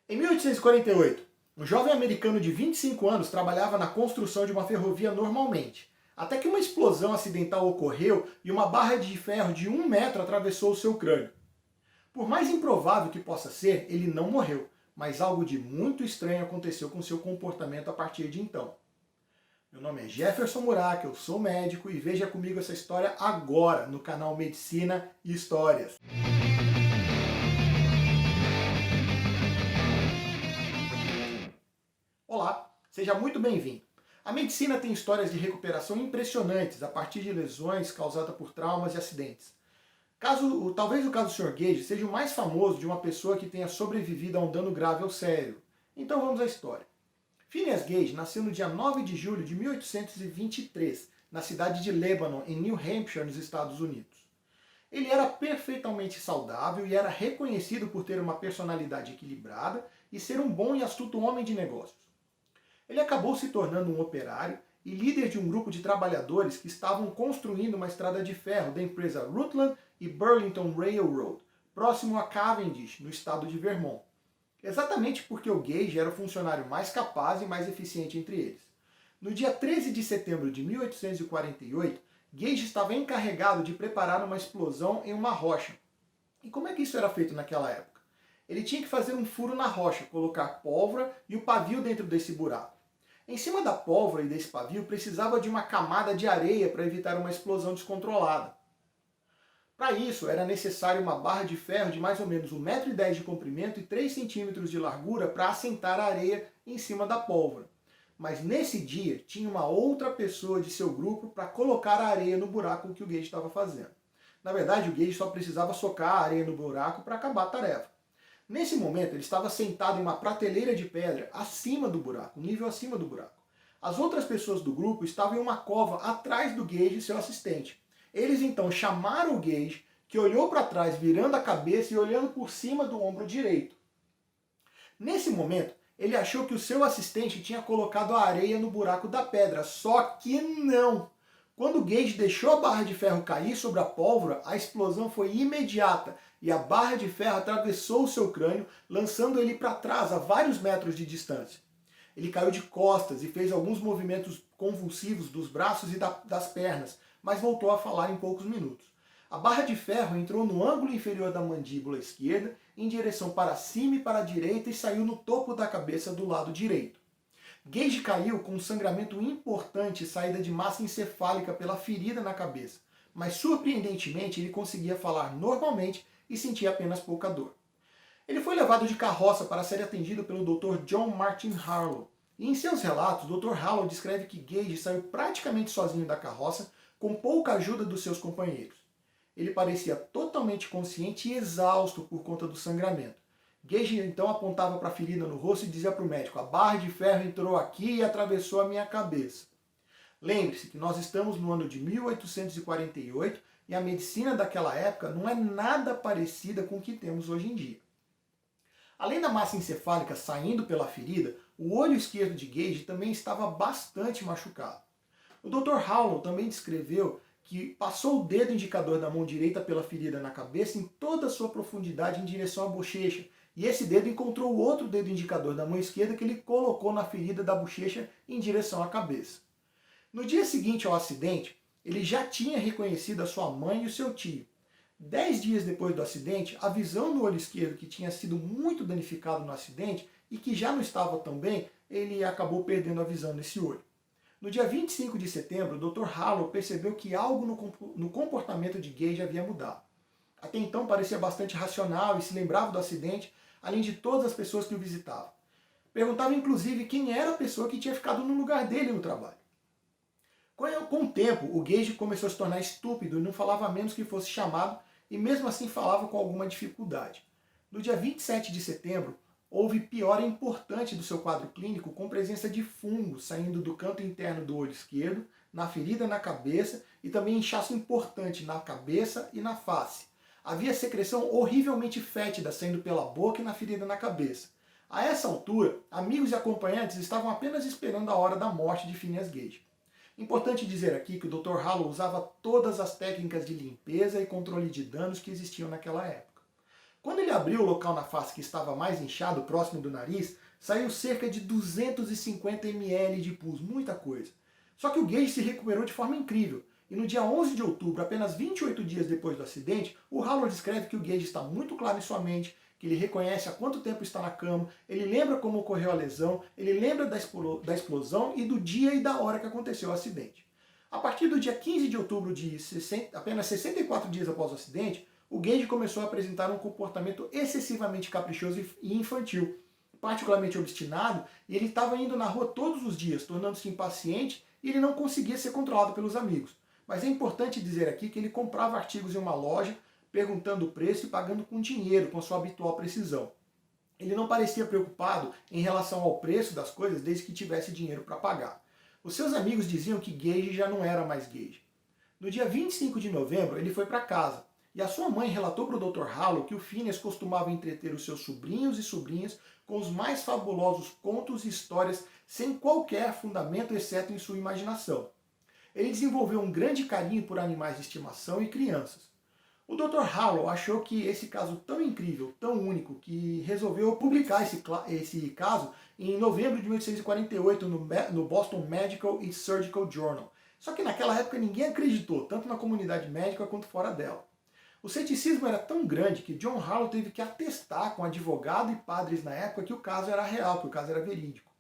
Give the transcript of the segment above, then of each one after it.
Em 1848, um jovem americano de 25 anos trabalhava na construção de uma ferrovia normalmente, até que uma explosão acidental ocorreu e uma barra de ferro de 1 metro atravessou o seu crânio. Por mais improvável que possa ser, ele não morreu, mas algo de muito estranho aconteceu com seu comportamento a partir de então. Meu nome é Jefferson Murac, eu sou médico e veja comigo essa história agora no canal Medicina e Histórias. Olá, seja muito bem-vindo. A medicina tem histórias de recuperação impressionantes a partir de lesões causadas por traumas e acidentes. Talvez o caso do Sr. Gage seja o mais famoso de uma pessoa que tenha sobrevivido a um dano grave ao cérebro. Então vamos à história. Phineas Gage nasceu no dia 9 de julho de 1823, na cidade de Lebanon, em New Hampshire, nos Estados Unidos. Ele era perfeitamente saudável e era reconhecido por ter uma personalidade equilibrada e ser um bom e astuto homem de negócios. Ele acabou se tornando um operário e líder de um grupo de trabalhadores que estavam construindo uma estrada de ferro da empresa Rutland e Burlington Railroad, próximo a Cavendish, no estado de Vermont. Exatamente porque o Gage era o funcionário mais capaz e mais eficiente entre eles. No dia 13 de setembro de 1848, Gage estava encarregado de preparar uma explosão em uma rocha. E como é que isso era feito naquela época? Ele tinha que fazer um furo na rocha, colocar pólvora e o pavio dentro desse buraco. Em cima da pólvora e desse pavio precisava de uma camada de areia para evitar uma explosão descontrolada. Para isso era necessário uma barra de ferro de mais ou menos 1,10 m de comprimento e 3 centímetros de largura para assentar a areia em cima da pólvora. Mas nesse dia tinha uma outra pessoa de seu grupo para colocar a areia no buraco que o Gage estava fazendo. Na verdade, o Gage só precisava socar a areia no buraco para acabar a tarefa. Nesse momento, ele estava sentado em uma prateleira de pedra acima do buraco, um nível acima do buraco. As outras pessoas do grupo estavam em uma cova atrás do Gage e seu assistente. Eles então chamaram o Gage, que olhou para trás virando a cabeça e olhando por cima do ombro direito. Nesse momento, ele achou que o seu assistente tinha colocado a areia no buraco da pedra, só que não! Quando o Gage deixou a barra de ferro cair sobre a pólvora, a explosão foi imediata e a barra de ferro atravessou o seu crânio, lançando ele para trás a vários metros de distância. Ele caiu de costas e fez alguns movimentos convulsivos dos braços e das pernas, mas voltou a falar em poucos minutos. A barra de ferro entrou no ângulo inferior da mandíbula esquerda, em direção para cima e para a direita e saiu no topo da cabeça do lado direito. Gage caiu com um sangramento importante e saída de massa encefálica pela ferida na cabeça, mas surpreendentemente ele conseguia falar normalmente e sentia apenas pouca dor. Ele foi levado de carroça para ser atendido pelo Dr. John Martin Harlow, e em seus relatos, Dr. Harlow descreve que Gage saiu praticamente sozinho da carroça, com pouca ajuda dos seus companheiros. Ele parecia totalmente consciente e exausto por conta do sangramento. Gage então apontava para a ferida no rosto e dizia para o médico: a barra de ferro entrou aqui e atravessou a minha cabeça. Lembre-se que nós estamos no ano de 1848 e a medicina daquela época não é nada parecida com o que temos hoje em dia. Além da massa encefálica saindo pela ferida, o olho esquerdo de Gage também estava bastante machucado. O Dr. Harlow também descreveu que passou o dedo indicador da mão direita pela ferida na cabeça em toda a sua profundidade em direção à bochecha, e esse dedo encontrou o outro dedo indicador da mão esquerda que ele colocou na ferida da bochecha em direção à cabeça. No dia seguinte ao acidente, ele já tinha reconhecido a sua mãe e o seu tio. 10 dias depois do acidente, a visão no olho esquerdo, que tinha sido muito danificado no acidente e que já não estava tão bem, ele acabou perdendo a visão nesse olho. No dia 25 de setembro, o Dr. Harlow percebeu que algo no comportamento de Gage havia mudado. Até então parecia bastante racional e se lembrava do acidente, além de todas as pessoas que o visitavam. Perguntava inclusive quem era a pessoa que tinha ficado no lugar dele no trabalho. Com o tempo, o Gage começou a se tornar estúpido e não falava a menos que fosse chamado, e mesmo assim falava com alguma dificuldade. No dia 27 de setembro, houve piora importante do seu quadro clínico, com presença de fungos saindo do canto interno do olho esquerdo, na ferida na cabeça e também inchaço importante na cabeça e na face. Havia secreção horrivelmente fétida saindo pela boca e na ferida na cabeça. A essa altura, amigos e acompanhantes estavam apenas esperando a hora da morte de Phineas Gage. Importante dizer aqui que o Dr. Harlow usava todas as técnicas de limpeza e controle de danos que existiam naquela época. Quando ele abriu o local na face que estava mais inchado, próximo do nariz, saiu cerca de 250 ml de pus, muita coisa. Só que o Gage se recuperou de forma incrível, e no dia 11 de outubro, apenas 28 dias depois do acidente, o Harlow descreve que o Gage está muito claro em sua mente, que ele reconhece há quanto tempo está na cama, ele lembra como ocorreu a lesão, ele lembra da explosão e do dia e da hora que aconteceu o acidente. A partir do dia 15 de outubro, apenas 64 dias após o acidente, o Gage começou a apresentar um comportamento excessivamente caprichoso e infantil, particularmente obstinado, e ele estava indo na rua todos os dias, tornando-se impaciente, e ele não conseguia ser controlado pelos amigos. Mas é importante dizer aqui que ele comprava artigos em uma loja, perguntando o preço e pagando com dinheiro, com sua habitual precisão. Ele não parecia preocupado em relação ao preço das coisas desde que tivesse dinheiro para pagar. Os seus amigos diziam que Gage já não era mais Gage. No dia 25 de novembro, ele foi para casa, e a sua mãe relatou para o Dr. Harlow que o Phineas costumava entreter os seus sobrinhos e sobrinhas com os mais fabulosos contos e histórias sem qualquer fundamento, exceto em sua imaginação. Ele desenvolveu um grande carinho por animais de estimação e crianças. O Dr. Harlow achou que esse caso tão incrível, tão único, que resolveu publicar esse caso em novembro de 1848 no Boston Medical and Surgical Journal. Só que naquela época ninguém acreditou, tanto na comunidade médica quanto fora dela. O ceticismo era tão grande que John Harlow teve que atestar com advogado e padres na época que o caso era real, que o caso era verídico.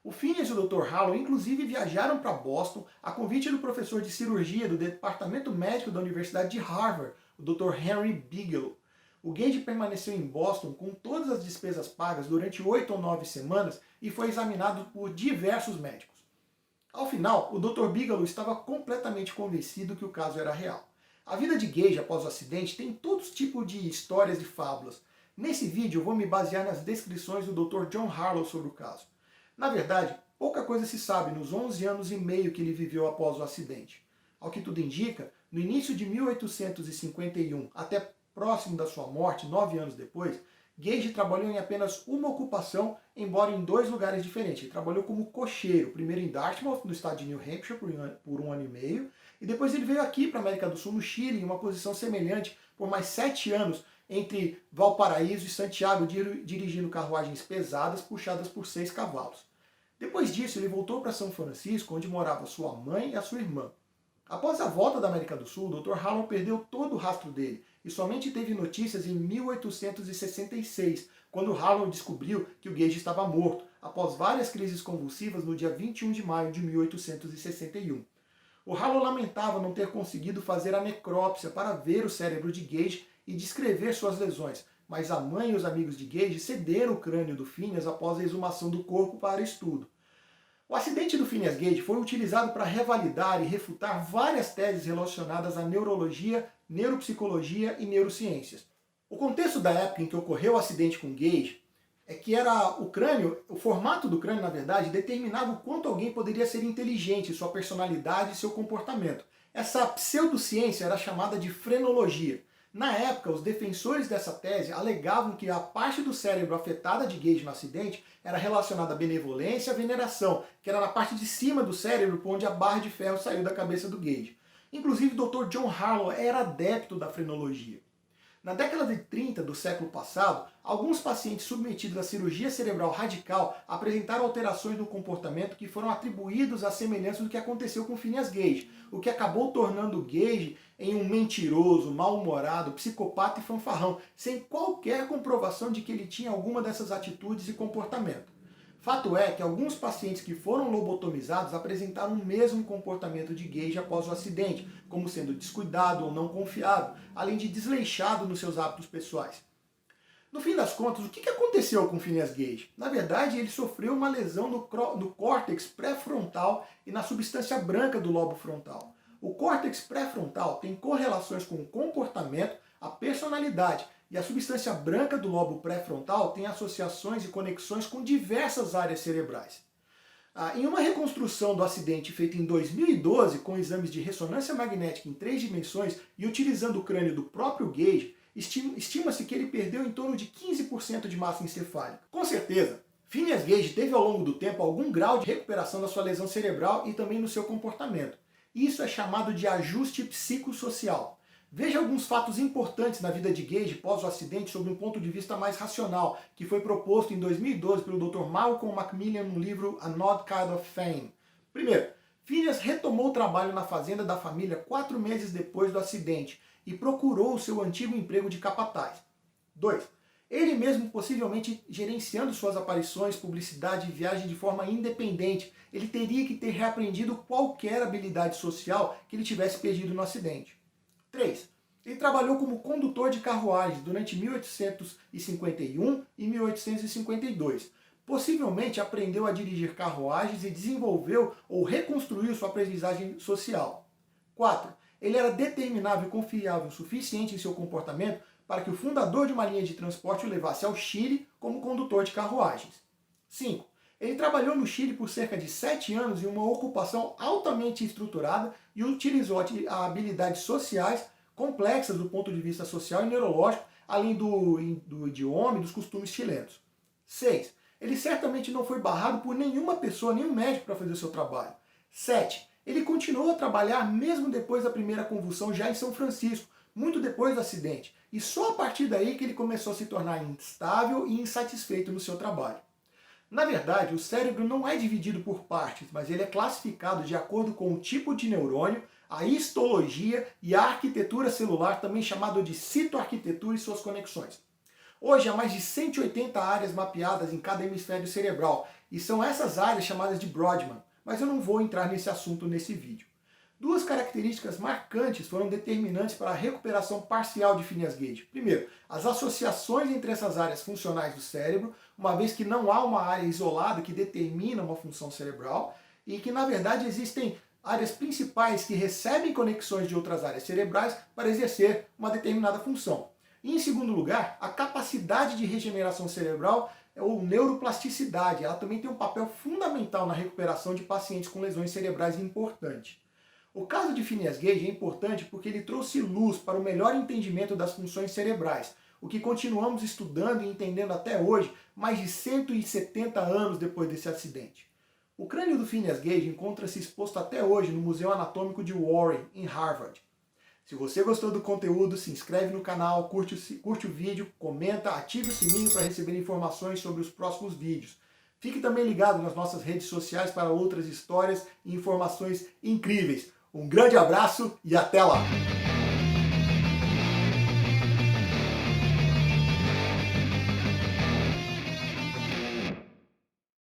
O Phineas e o Dr. Harlow inclusive viajaram para Boston a convite do professor de cirurgia do Departamento Médico da Universidade de Harvard, o Dr. Henry Bigelow. O Gage permaneceu em Boston com todas as despesas pagas durante 8 ou 9 semanas e foi examinado por diversos médicos. Ao final, o Dr. Bigelow estava completamente convencido que o caso era real. A vida de Gage após o acidente tem todos tipos de histórias e fábulas. Nesse vídeo eu vou me basear nas descrições do Dr. John Harlow sobre o caso. Na verdade, pouca coisa se sabe nos 11 anos e meio que ele viveu após o acidente. Ao que tudo indica, no início de 1851, até próximo da sua morte, 9 anos depois, Gage trabalhou em apenas uma ocupação, embora em 2 lugares diferentes. Ele trabalhou como cocheiro, primeiro em Dartmouth, no estado de New Hampshire, por um ano e meio, e depois ele veio aqui para a América do Sul, no Chile, em uma posição semelhante, por mais 7 anos, entre Valparaíso e Santiago, dirigindo carruagens pesadas puxadas por 6 cavalos. Depois disso, ele voltou para São Francisco, onde morava sua mãe e a sua irmã. Após a volta da América do Sul, o Dr. Harlow perdeu todo o rastro dele e somente teve notícias em 1866, quando Harlow descobriu que o Gage estava morto, após várias crises convulsivas no dia 21 de maio de 1861. O Harlow lamentava não ter conseguido fazer a necrópsia para ver o cérebro de Gage e descrever suas lesões, mas a mãe e os amigos de Gage cederam o crânio do Phineas após a exumação do corpo para estudo. O acidente do Phineas Gage foi utilizado para revalidar e refutar várias teses relacionadas à neurologia, neuropsicologia e neurociências. O contexto da época em que ocorreu o acidente com Gage é que era o crânio, o formato do crânio, na verdade, determinava o quanto alguém poderia ser inteligente, sua personalidade e seu comportamento. Essa pseudociência era chamada de frenologia. Na época, os defensores dessa tese alegavam que a parte do cérebro afetada de Gage no acidente era relacionada à benevolência e à veneração, que era na parte de cima do cérebro, por onde a barra de ferro saiu da cabeça do Gage. Inclusive, o Dr. John Harlow era adepto da frenologia. Na década de 30 do século passado, alguns pacientes submetidos à cirurgia cerebral radical apresentaram alterações no comportamento que foram atribuídos à semelhança do que aconteceu com Phineas Gage, o que acabou tornando Gage em um mentiroso, mal-humorado, psicopata e fanfarrão, sem qualquer comprovação de que ele tinha alguma dessas atitudes e comportamento. Fato é que alguns pacientes que foram lobotomizados apresentaram o mesmo comportamento de Gage após o acidente, como sendo descuidado ou não confiável, além de desleixado nos seus hábitos pessoais. No fim das contas, o que aconteceu com Phineas Gage? Na verdade, ele sofreu uma lesão no córtex pré-frontal e na substância branca do lobo frontal. O córtex pré-frontal tem correlações com o comportamento, a personalidade, e a substância branca do lobo pré-frontal tem associações e conexões com diversas áreas cerebrais. Em uma reconstrução do acidente feita em 2012, com exames de ressonância magnética em 3 dimensões e utilizando o crânio do próprio Gage, estima-se que ele perdeu em torno de 15% de massa encefálica. Com certeza, Phineas Gage teve ao longo do tempo algum grau de recuperação da sua lesão cerebral e também no seu comportamento. Isso é chamado de ajuste psicossocial. Veja alguns fatos importantes na vida de Gage pós o acidente sob um ponto de vista mais racional, que foi proposto em 2012 pelo Dr. Malcolm Macmillan no livro A Odd Kind of Fame. Primeiro, Phineas retomou o trabalho na fazenda da família 4 meses depois do acidente e procurou o seu antigo emprego de capataz. 2. Ele mesmo possivelmente gerenciando suas aparições, publicidade e viagem de forma independente, ele teria que ter reaprendido qualquer habilidade social que ele tivesse perdido no acidente. 3. Ele trabalhou como condutor de carruagens durante 1851 e 1852. Possivelmente aprendeu a dirigir carruagens e desenvolveu ou reconstruiu sua aprendizagem social. 4. Ele era determinável e confiável o suficiente em seu comportamento para que o fundador de uma linha de transporte o levasse ao Chile como condutor de carruagens. 5. Ele trabalhou no Chile por cerca de 7 anos em uma ocupação altamente estruturada e utilizou habilidades sociais complexas do ponto de vista social e neurológico, além do idioma e dos costumes chilenos. 6. Ele certamente não foi barrado por nenhuma pessoa, nenhum médico para fazer o seu trabalho. 7. Ele continuou a trabalhar mesmo depois da primeira convulsão já em São Francisco, muito depois do acidente, e só a partir daí que ele começou a se tornar instável e insatisfeito no seu trabalho. Na verdade, o cérebro não é dividido por partes, mas ele é classificado de acordo com o tipo de neurônio, a histologia e a arquitetura celular, também chamado de citoarquitetura e suas conexões. Hoje há mais de 180 áreas mapeadas em cada hemisfério cerebral, e são essas áreas chamadas de Brodmann, mas eu não vou entrar nesse assunto nesse vídeo. Duas características marcantes foram determinantes para a recuperação parcial de Phineas Gage. Primeiro, as associações entre essas áreas funcionais do cérebro, uma vez que não há uma área isolada que determina uma função cerebral, e que na verdade existem áreas principais que recebem conexões de outras áreas cerebrais para exercer uma determinada função. E em segundo lugar, a capacidade de regeneração cerebral ou neuroplasticidade, ela também tem um papel fundamental na recuperação de pacientes com lesões cerebrais importante. O caso de Phineas Gage é importante porque ele trouxe luz para o melhor entendimento das funções cerebrais, o que continuamos estudando e entendendo até hoje, mais de 170 anos depois desse acidente. O crânio do Phineas Gage encontra-se exposto até hoje no Museu Anatômico de Warren, em Harvard. Se você gostou do conteúdo, se inscreve no canal, curte o vídeo, comenta, ative o sininho para receber informações sobre os próximos vídeos. Fique também ligado nas nossas redes sociais para outras histórias e informações incríveis. Um grande abraço e até lá!